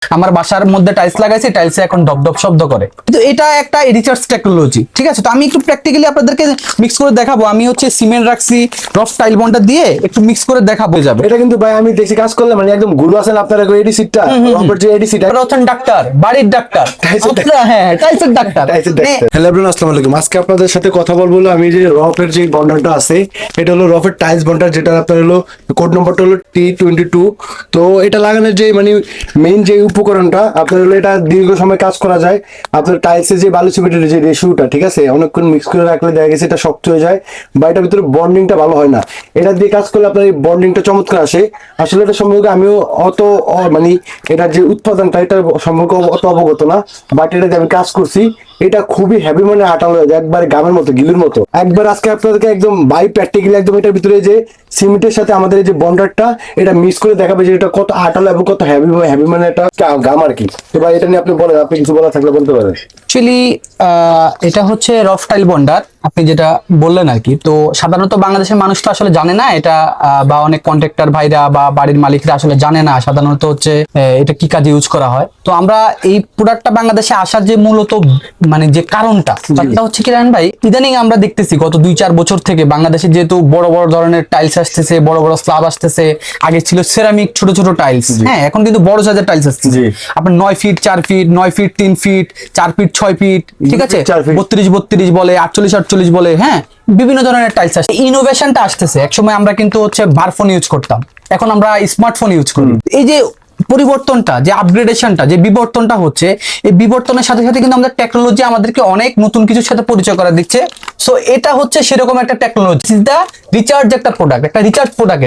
আমার বাসার মধ্যে টাইলস লাগাইছি, টাইলসে এখন ডপ শব্দ করে। কিন্তু এটা একটা রিচার্জ টেকনোলজি, ঠিক আছে। তো আমি একটু প্র্যাকটিক্যালি আপনাদেরকে মিক্স করে দেখাবো। আমি হচ্ছে সিমেন্ট রাখছি, রফ টাইল বন্ডটা দিয়ে একটু মিক্স করে দেখাবো যাবে। এটা কিন্তু ভাই আমি দেখছি কাজ করলে মানে একদম গুরু আছেন আপনারা এডি সিটটা, রবার্ট যে এডি সিট আপনারা হচ্ছেন ডাক্তার, বাড়ির ডাক্তার। হ্যাঁ, টাইলসের ডাক্তার। হ্যালো এভরিওয়ান, আসসালামু আলাইকুম। আজকে আপনাদের সাথে কথা বলবো আমি যে রফের যে বন্ডারটা আছে, এটা হলো রফের টাইলস বন্ডার, যেটা আপনার হলো কোড নম্বরটা হলো T22। তো এটা লাগানোর যে মানে মেইন যে উপকরণটা আপনার হলো, এটা দীর্ঘ সময় কাজ করা যায়। আপনার টাইলসের যে বালু সিমেন্টের যে রেশিওটা, ঠিক আছে, অনেকক্ষণ মিক্স করে রাখলে দেখা গেছে এটা শক্ত হয়ে যায় বা এটার ভিতরে বন্ডিংটা ভালো হয় না। এটা দিয়ে কাজ করলে আপনার এই বন্ডিংটা চমৎকার আসে। আসলে এটা সম্পর্কে আমিও মানে এটার যে উৎপাদনটা এটা সম্পর্কে অত অবগত না, বাট এটা দিয়ে আমি কাজ করছি। এটা খুবই হেভি, মানে আটালো হয়ে যায় একবারে গামের মতো, গিলুর মতো একবার। আজকে আপনাদেরকে একদম বাই প্র্যাকটিক্যালি একদম এটার ভিতরে যে সিমেন্টের সাথে আমাদের এই যে বন্ডারটা, এটা মিক্স করে দেখাবে যে এটা কত আটালো এবং কত হেভি হেভি, মানে এটা গাম আর কি। তো ভাই এটা নিয়ে আপনি বলেন, আপনি কিছু বলা থাকলে বলতে পারেন। অ্যাকচুয়ালি এটা হচ্ছে রফ টাইল বন্ডার, আপনি যেটা বললেন আর কি। তো সাধারণত বাংলাদেশের মানুষ তো আসলে জানে না এটা, বা অনেক কন্ট্রাক্টর ভাইরা বা বাড়ির মালিকরা আসলে জানে না সাধারণত হচ্ছে এটা কি কাজে ইউজ করা হয়। তো আমরা এই প্রোডাক্টটা বাংলাদেশে আসার যে মূলত মানে যে কারণটা, সেটা হচ্ছে কি রায়হান ভাই, ইদানিং আমরা দেখতেছি গত 2-4 বছর থেকে বাংলাদেশে যেহেতু বড় বড় ধরনের টাইলস আসতেছে, বড় বড় স্ল্যাব আসতেছে। আগে ছিল সেরামিক ছোট ছোট টাইলস, হ্যাঁ, এখন কিন্তু বড় সাইজের টাইলস আসছে। আপনার 9 feet 4 feet, 9 feet 3 feet, 4 feet 6 feet, ঠিক আছে, 32 বলে, 48 বলে, হ্যাঁ, বিভিন্ন ধরনের টাইলস আসছে। ইনোভেশনটা আসতেছে। একসময় আমরা কিন্তু হচ্ছে বারফোন ইউজ করতাম, এখন আমরা স্মার্টফোন ইউজ করি। এই যে পরিবর্তনটা, যে আপগ্রেডেশনটা, যে বিবর্তনটা হচ্ছে, এই বিবর্তনের সাথে সাথে কিন্তু আমাদের টেকনোলজি আমাদেরকে অনেক নতুন কিছুর সাথে পরিচয় করা দিচ্ছে। সো এটা হচ্ছে সেরকম একটা টেকনোলজি, ইজ দা রিচার্জ একটা প্রোডাক্ট, একটা রিচার্জ প্রোডাক্ট।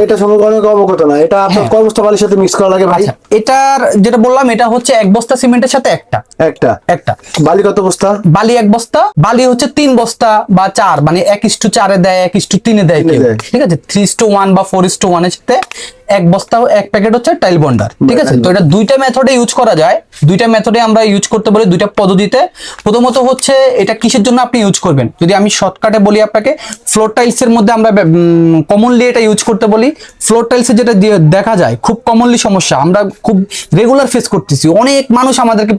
এটা সম্পর্কে অনেক অবগত না। এটা আপনার কয় বস্তা বালির সাথে মিক্স করা লাগে ভাই? এটার যেটা বললাম, এটা হচ্ছে 1 বস্তা সিমেন্টের সাথে একটা বালি কত বস্তা? বালি 1 বস্তা, বালি হচ্ছে 3 বস্তা বা 4, মানে 1:4 দেয়, 1:3 দেয় কেউ, ঠিক আছে। 3:1 বা 4:1 এর সাথে 1 বস্তা 1 প্যাকেট হচ্ছে টাইল বন্ডার, ঠিক আছে। তো এটা দুইটা মেথডে ইউজ করা যায়, দুইটা মেথডে আমরা ইউজ করতে পারি, দুইটা পদ্ধতিতে। প্রথমত হচ্ছে এটা কিসের জন্য আপনি ইউজ করবেন, যদি আমি শর্টকাটে বলি আপনাকে, ফ্লোর টাইলস এর মধ্যে আমরা কমনলি এটা ইউজ করতে বলি। ফ্লোর টাইলস এ যেটা দেখা যায় খুব কমনলি সমস্যা, আমরা খুব রেগুলার ফেস করতেছি। অনেক মানুষ আমাদেরকে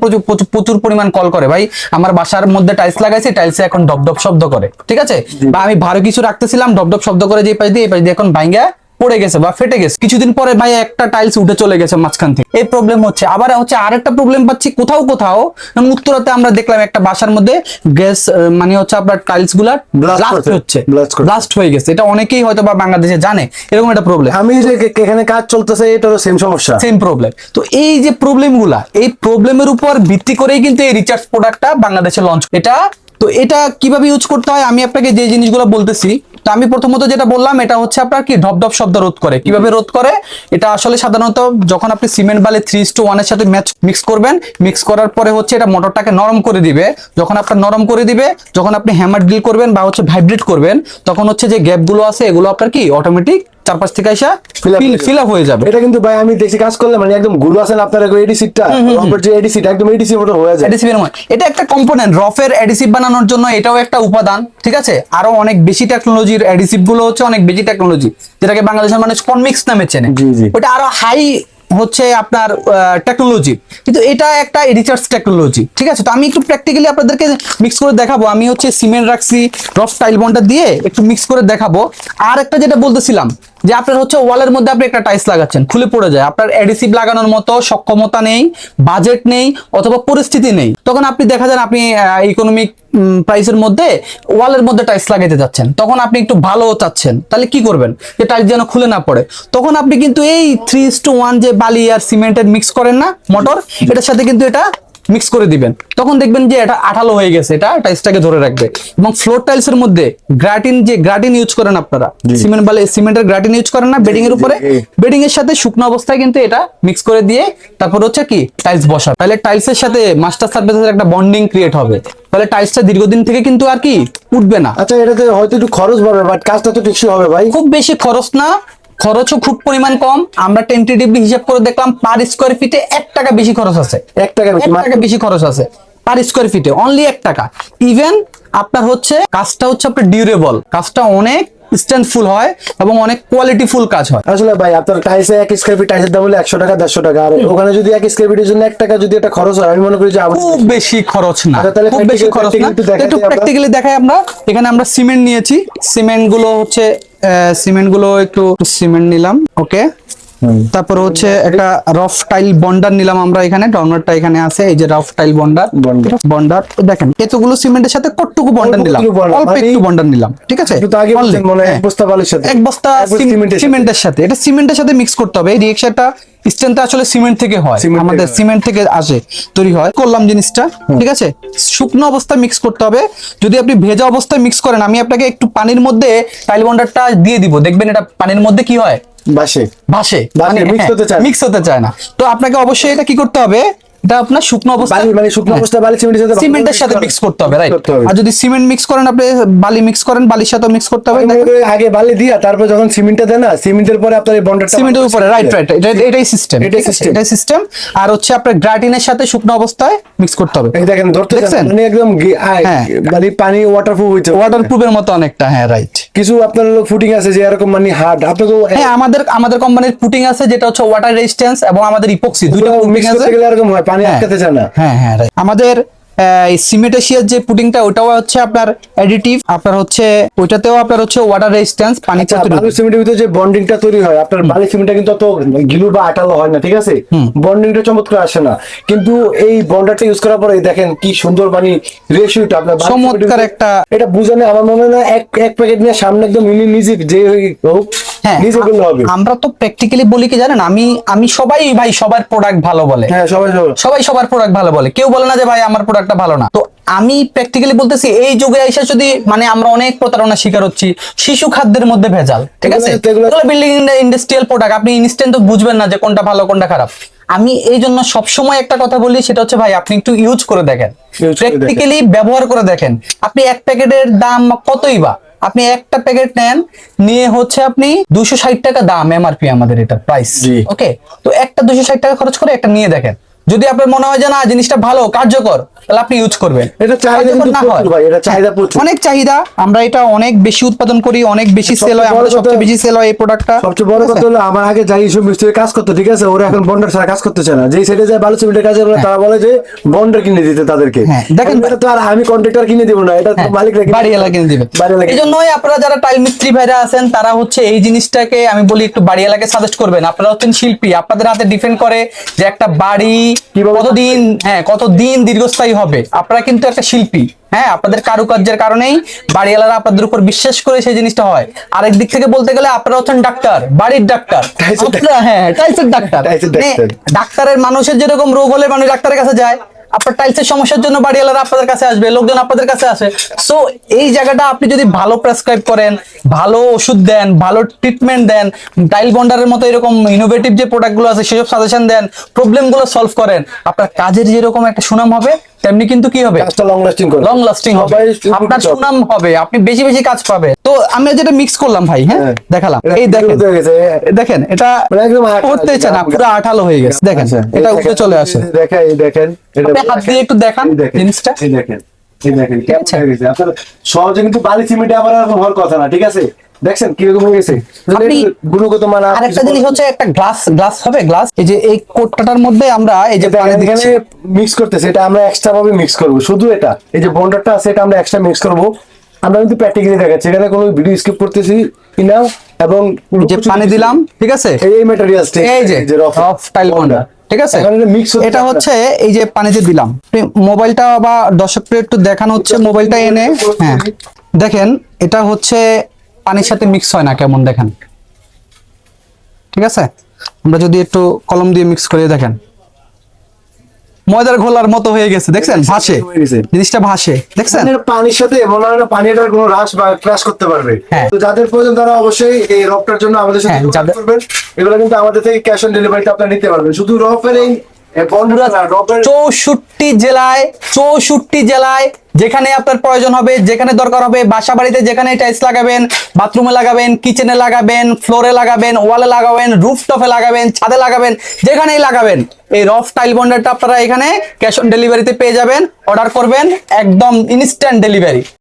প্রচুর পরিমাণ কল করে, ভাই আমার বাসার মধ্যে টাইলস লাগাইছি, টাইলসে এখন ডপ শব্দ করে, ঠিক আছে, বা আমি ভারী কিছু রাখতেছিলাম, ডপ শব্দ করে, যে পাশ দিয়ে এখন ভাঙ্গা পড়ে গেছে বা ফেটে গেছে, কিছুদিন পরে ভাই একটা টাইলস উঠে চলে গেছে মাঝখান থেকে। এই প্রবলেম হচ্ছে। আবার হচ্ছে আরেকটা প্রবলেম পাচ্ছি কোথাও উত্তরাতে আমরা দেখলাম একটা বাসার মধ্যে গ্যাস, মানে হচ্ছে আপনার টাইলস গুলা ব্লাস্ট হয়ে গেছে। এটা অনেকেই হয়তো বা বাংলাদেশে জানে এরকম একটা প্রবলেম। আমি যে এখানে কাজ চলতেছে, এটারও সেম সমস্যা, সেম প্রবলেম। তো এই যে প্রবলেমগুলা, এই প্রবলেমের উপর ভিত্তি করেই কিন্তু এই রিচার্জ প্রোডাক্টটা বাংলাদেশে লঞ্চ এটা। তো এটা কিভাবে ইউজ করতে হয় আমি আপনাকে যে জিনিসগুলো বলতেছি। তো আমি প্রথমত যেটা বললাম, এটা হচ্ছে আপনার কি ঢপ শব্দ রোধ করে। কিভাবে রোধ করে? এটা আসলে সাধারণত যখন আপনি সিমেন্ট বালি 3:1 এর সাথে মিক্স করবেন, মিক্স করার পরে হচ্ছে এটা মোটরটাকে নরম করে দিবে। যখন আপনার নরম করে দিবে, যখন আপনি হ্যামার ড্রিল করবেন বা হচ্ছে ভাইব্রেট করবেন, তখন হচ্ছে যে গ্যাপগুলো আছে এগুলো আপনার কি অটোমেটিক চারপাশ থেকে এসে ফিল আপ হয়ে যাবে। এটা কিন্তু ভাই আমি দেখছি কাজ করলে মানে একদম গুরু আছেন আপনারা এডি সিটটা, রবার্ট যে এডি সিট, একদম এডিসি মতো হয়ে যায়। এডিসিভ এর মতো এটা একটা কম্পোনেন্ট, রফের এডিসিভ বানানোর জন্য এটাও একটা উপাদান, ঠিক আছে। আরো অনেক বেশি টেকনোলজির এডিসিভ গুলো হচ্ছে অনেক বেশি টেকনোলজি, যেটাকে বাংলাদেশের মানুষ কনমিক্স নামে চেনে। ওটা আরো হাই হচ্ছে আপনার টেকনোলজি, কিন্তু এটা একটা রিচার্জ টেকনোলজি, ঠিক আছে। তো আমি একটু প্র্যাকটিক্যালি আপনাদেরকে মিক্স করে দেখাবো। আমি হচ্ছে সিমেন্ট রাখছি, রফ টাইল বন্ডটা দিয়ে একটু মিক্স করে দেখাবো। আর একটা যেটা বলতেছিলাম, যে আপনার হচ্ছে ওয়ালের মধ্যে আপনি একটা টাইলস লাগাচ্ছেন, খুলে পড়ে যায়, আপনার এডিসিভ লাগানোর মতো সক্ষমতা নেই, বাজেট নেই, অথবা পরিস্থিতি নেই, তখন আপনি দেখা যান আপনি ইকোনমিক প্রাইসের মধ্যে ওয়ালের মধ্যে টাইলস লাগাইতে যাচ্ছেন, তখন আপনি একটু ভালো চাচ্ছেন, তাহলে কি করবেন, যে টাইলস যেন খুলে না পড়ে। তখন আপনি কিন্তু এই 3:1 যে বালি আর সিমেন্টের মিক্স করেন না মোটর, এটার সাথে কিন্তু এটা মিক্স করে দিবেন, তখন দেখবেন যে এটা আঠালো হয়ে গেছে, এটা টাইলসটাকে ধরে রাখবে। এবং ফ্লোর টাইলস এর মধ্যে গ্রাটিন ইউজ করেন আপনারা, সিমেন্টের গ্রাটিন ইউজ করেন না বেডিং এর উপরে, বেডিং এর সাথে শুকনো অবস্থায় কিন্তু এটা মিক্স করে দিয়ে তারপর হচ্ছে কি টাইলস বসা, তাহলে টাইলসের সাথে মাস্টার সারফেসের একটা বন্ডিং ক্রিয়েট হবে, তাহলে টাইলসটা দীর্ঘদিন থেকে কিন্তু আর কি উঠবে না। আচ্ছা, এটাতে হয়তো একটু খরচ বাড়বে, বাট কাজটা তো টেকসই হবে ভাই। খুব বেশি খরচ না, খরচও খুব পরিমাণ কম। আমরা টেন্টেটিভলি হিসাব করে দেখলাম পার স্কোয়ার ফিটে 1 টাকা বেশি খরচ আছে, 1 টাকা বেশি খরচ আছে পার স্কোয়ার ফিটে, অনলি 1 টাকা। ইভেন আপনার হচ্ছে কাজটা হচ্ছে আপনার ডিউরেবল, কাজটা অনেক স্ট্যান্ডফুল হয় এবং অনেক কোয়ালিটিফুল কাজ হয়। আসলে ভাই আপনার টাইলসে 1 স্কয়ার ফিট টাইলসের দাম হলো 100 টাকা 150 টাকা, আর ওখানে যদি 1 স্কয়ার ফিটের জন্য 1 টাকা যদি এটা খরচ হয়, আমি মনে করি যে খুব বেশি খরচ না, আচ্ছা, তাহলে খুব বেশি খরচ না। একটু দেখাই একটু দিই আমরা। প্র্যাকটিক্যালি দেখাই আমরা। এখানে আমরা সিমেন্ট নিয়েছি, সিমেন্ট গুলো হচ্ছে একটু সিমেন্ট নিলাম, ওকে। তারপর হচ্ছে একটা রফ টাইল বন্ডার নিলাম আমরা, এখানে ডর্নারটা এখানে আছে, এই যে রফ টাইল বন্ডার দেখেন, এতগুলো সিমেন্টের সাথে কতটুকু বন্ডার নিলাম, অল্প একটু বন্ডার নিলাম, ঠিক আছে। একটু তো আগে বলছেন মনে হয় 1 বস্তা বালির সাথে, এক বস্তা সিমেন্টের সিমেন্টের সাথে, এটা সিমেন্টের সাথে মিক্স করতে হবে। এই রিয়েকশনটা স্ট্রেন্থটা আসলে সিমেন্ট থেকে হয়, আমাদের সিমেন্ট থেকে আসে, তৈরি হয়। করলাম জিনিসটা, ঠিক আছে। শুকনো অবস্থায় মিক্স করতে হবে। যদি আপনি ভেজা অবস্থায় মিক্স করেন, আমি আপনাকে একটু পানির মধ্যে টাইল বন্ডারটা দিয়ে দিব, দেখবেন এটা পানির মধ্যে কি হয়, ভাসে, মানে মিক্স হতে চায় না। তো আপনাকে অবশ্যই এটা কি করতে হবে, এটা আপনার শুকনো অবস্থায়, মানে শুকনো অবস্থায় বালি সিমেন্টের সাথে মিক্স করতে হবে, রাইট। আর যদি সিমেন্ট মিক্স করেন, আপনি বালি মিক্স করেন, বালির সাথে মিক্স করতে হবে। আগে বালি দিয়া তারপর যখন সিমেন্টটা দেন না, সিমেন্টের পরে আপনার এই বন্ডারটা সিমেন্টের উপরে, রাইট, এটাই সিস্টেম। আর হচ্ছে আপনার গ্রাটিনের সাথে শুকনো অবস্থায় মিক্স করতে হবে। এই দেখেন ধরতে মানে একদম মানে পানি ওয়াটারপ্রুফ হইছে, ওয়াটারপ্রুফের মতো অনেকটা, হ্যাঁ, রাইট। কিছু আপনার ফুটিং আছে যে এরকম মানে হার্ড, আপনাকে হ্যাঁ, আমাদের কোম্পানির পুটিং আছে যেটা হচ্ছে ওয়াটার রেজিস্ট্যান্স, এবং আমাদের ইপক্সি, দুইটা পুটিং আছে। এরকম হয়, পানি আটকাতে চায় না। হ্যাঁ, রাইট। আমাদের সিমেন্টেশিয়ার যে পুটিংটা, ওটাও হচ্ছে আপনার অ্যাডিটিভ, আপনার হচ্ছে ওইটাতেও আপনার হচ্ছে ওয়াটার রেজিস্ট্যান্স, পানি প্রতিরোধী। বালু সিমেন্টের ভিতরে যে বন্ডিংটা তৈরি হয়, আপনার বালি সিমেন্টটা কিন্তু অত গিলু বা আটালো হয় না, ঠিক আছে, বন্ডিংটা চমৎকার আসে না। কিন্তু এই বন্ডারটা ইউজ করার পরে দেখেন কি সুন্দর মানে রেশিওটা আপনার চমৎকার একটা, এটা বুঝানো আমার মনে হয় না এক প্যাকেট নিয়ে সামনে একদম নিজে যে হোক নিজে করলে হবে। আমরা তো প্র্যাকটিক্যালি বলি কি জানেন, আমি সবাই ভাই সবার প্রোডাক্ট ভালো বলে, হ্যাঁ, সবাই সবার প্রোডাক্ট ভালো বলে, কেউ বলে না যে ভাই আমার প্রোডাক্টটা ভালো না। তো আমি প্র্যাকটিক্যালি বলতেছি, এই যুগে এসে যদি মানে আমরা অনেক প্রতারণার শিকার হচ্ছি, শিশু খাদ্যের মধ্যে ভেজাল, ঠিক আছে, এগুলো বিল্ডিং ইন্ডাস্ট্রিয়াল প্রোডাক্ট, আপনি ইনস্ট্যান্ট তো বুঝবেন না যে কোনটা ভালো কোনটা খারাপ। আমি এই জন্য সবসময় একটা কথা বলি, সেটা হচ্ছে ভাই আপনি একটু ইউজ করে দেখেন, প্র্যাকটিক্যালি ব্যবহার করে দেখেন। আপনি এক প্যাকেটের দাম কতই বা, আপনি একটা প্যাকেট নেন, নিয়ে হচ্ছে আপনি 260 টাকা দাম এমআরপি আমাদের এটা প্রাইস, ওকে। তো একটা 260 টাকা খরচ করে একটা নিয়ে দেখেন, যদি আপনার মনে হয় যে না জিনিসটা ভালো কার্যকর, তাহলে আপনি ইউজ করবেন। এটা চাহিদা কিন্তু প্রচুর ভাই, এটা চাহিদা প্রচুর, অনেক চাহিদা। আমরা এটা অনেক বেশি উৎপাদন করি, অনেক বেশি সেল হয়, আমাদের সবচেয়ে বেশি সেল হয় এই প্রোডাক্টটা। সবচেয়ে বড় কথা হলো আমার আগে যাই সব মিস্ত্রি কাজ করতে, ঠিক আছে, ওরা এখন বন্ডার ছাড়া কাজ করতে চায় না। যেই সাইডে যায় বালু সিমেন্টের কাজে, তারা বলে যে বন্ডার কিনে দিতে তাদেরকে। দেখেন, এটা তো আর আমি কন্ট্রাক্টর কিনে দিব না, এটা তো মালিকরা বাড়িওয়ালা কিনে দিবে। এইজন্যই আপনারা যারা টাইল মিস্ত্রি ভাইরা আছেন, তারা হচ্ছে এই জিনিসটাকে আমি বলি একটু বাড়িওয়ালাকে সাজেস্ট করবেন। আপনারা হচ্ছেন শিল্পী, আপনাদের হাতে ডিপেন্ড করে যে একটা বাড়ি কতদিন দীর্ঘস্থায়ী হবে। আপনারা কিন্তু একটা শিল্পী, হ্যাঁ, আপনাদের কারুকার্যের কারণেই বাড়িওয়ালারা আপনাদের উপর বিশ্বাস করে সেই জিনিসটা হয়। আরেক দিক থেকে বলতে গেলে আপনারা হচ্ছেন ডাক্তার, বাড়ির ডাক্তার, হ্যাঁ, টাইলসের ডাক্তার। ডাক্তারের মানুষের যেরকম রোগ হলে মানুষ ডাক্তারের কাছে যায়, আপনার টাইলসের সমস্যার জন্য বাড়িওয়ালারা আপনাদের কাছে আসবে, লোকজন আপনাদের কাছে আসে। সো এই জায়গাটা আপনি যদি ভালো প্রেসক্রাইব করেন, ভালো ওষুধ দেন, ভালো ট্রিটমেন্ট দেন, টাইল বন্ডারের মতো এরকম ইনোভেটিভ যে প্রোডাক্টগুলো আছে সেসব সাজেশন দেন, প্রবলেমগুলো সলভ করেন, আপনার কাজের যেরকম একটা সুনাম হবে, তেমনি কিন্তু কি হবে, লং লাস্টিং হবে, আপনার সুনাম হবে, আপনি বেশি বেশি কাজ পাবে। তো আমি যেটা মিক্স করলাম ভাই, হ্যাঁ, দেখালাম, এই দেখেন এটা করতে চায় না, পুরো আঠালো হয়ে গেছে, দেখেন এটা উপরে চলে আসে। দেখেন হাত দিয়ে একটু দেখান জিনিসটা, দেখেন কেমন হয়ে গেছে। আপনার সহজে কিন্তু বালি সিমেন্টে আবার এরকম হওয়ার কথা না, ঠিক আছে, দেখছেন কিরকম হয়ে গেছে। গুণগত মান। আরেকটা জিনিস হচ্ছে একটা গ্লাস হবে, গ্লাস এই যে এই কোটটার মধ্যে আমরা এই যে পানি দিচ্ছি, মিক্স করতেছি, এটা আমরা এক্সট্রা ভাবে মিক্স করব। শুধু এটা এই যে বন্ডারটা আছে, এটা আমরা এক্সট্রা মিক্স করব। আমরা কিন্তু প্র্যাকটিক্যালি দেখাচ্ছি, এখানে কোনো ভিডিও স্কিপ করতেছি কিনা, এবং যে পানি দিলাম, ঠিক আছে, এই ম্যাটেরিয়ালস, এই যে রফ টাইল বন্ডার, ঠিক আছে, এটা হচ্ছে এই যে পানিতে দিলাম। মোবাইলটা বা দর্শকদের একটু দেখানো হচ্ছে, মোবাইলটা এনে, হ্যাঁ, দেখেন এটা হচ্ছে পানির সাথে মিক্স হয় না কেমন, দেখেন, ঠিক আছে। আমরা যদি একটু কলম দিয়ে মিক্স করে দেখেন, ময়দার ঘোলার মতো হয়ে গেছে, দেখছেন, ভাসে, জিনিসটা ভাসে, দেখছেন। পানির সাথে মনে হয় না পানিটার কোনো হ্রাস বা ক্রাশ করতে পারবে। তো যাদের প্রয়োজন তারা অবশ্যই এই রফটার জন্য আমাদের সাথে যোগাযোগ করবেন। এগুলো কিন্তু আমাদের থেকে ক্যাশ অন ডেলিভারিতে আপনারা নিতে পারবেন। শুধু রফের এই 64 জেলায় যেখানে আপনার প্রয়োজন হবে, যেখানে দরকার হবে, বাসা বাড়িতে যেখানে টাইলস লাগাবেন, বাথরুমে লাগাবেন, কিচেনে লাগাবেন, ফ্লোরে লাগাবেন, ওয়ালে লাগাবেন, রুফটপে লাগাবেন, ছাদে লাগাবেন, যেখানেই লাগাবেন, এই রফ টাইল বন্ডারটা আপনারা এখানে ক্যাশ অন ডেলিভারিতে পেয়ে যাবেন। অর্ডার করবেন, একদম ইনস্ট্যান্ট ডেলিভারি।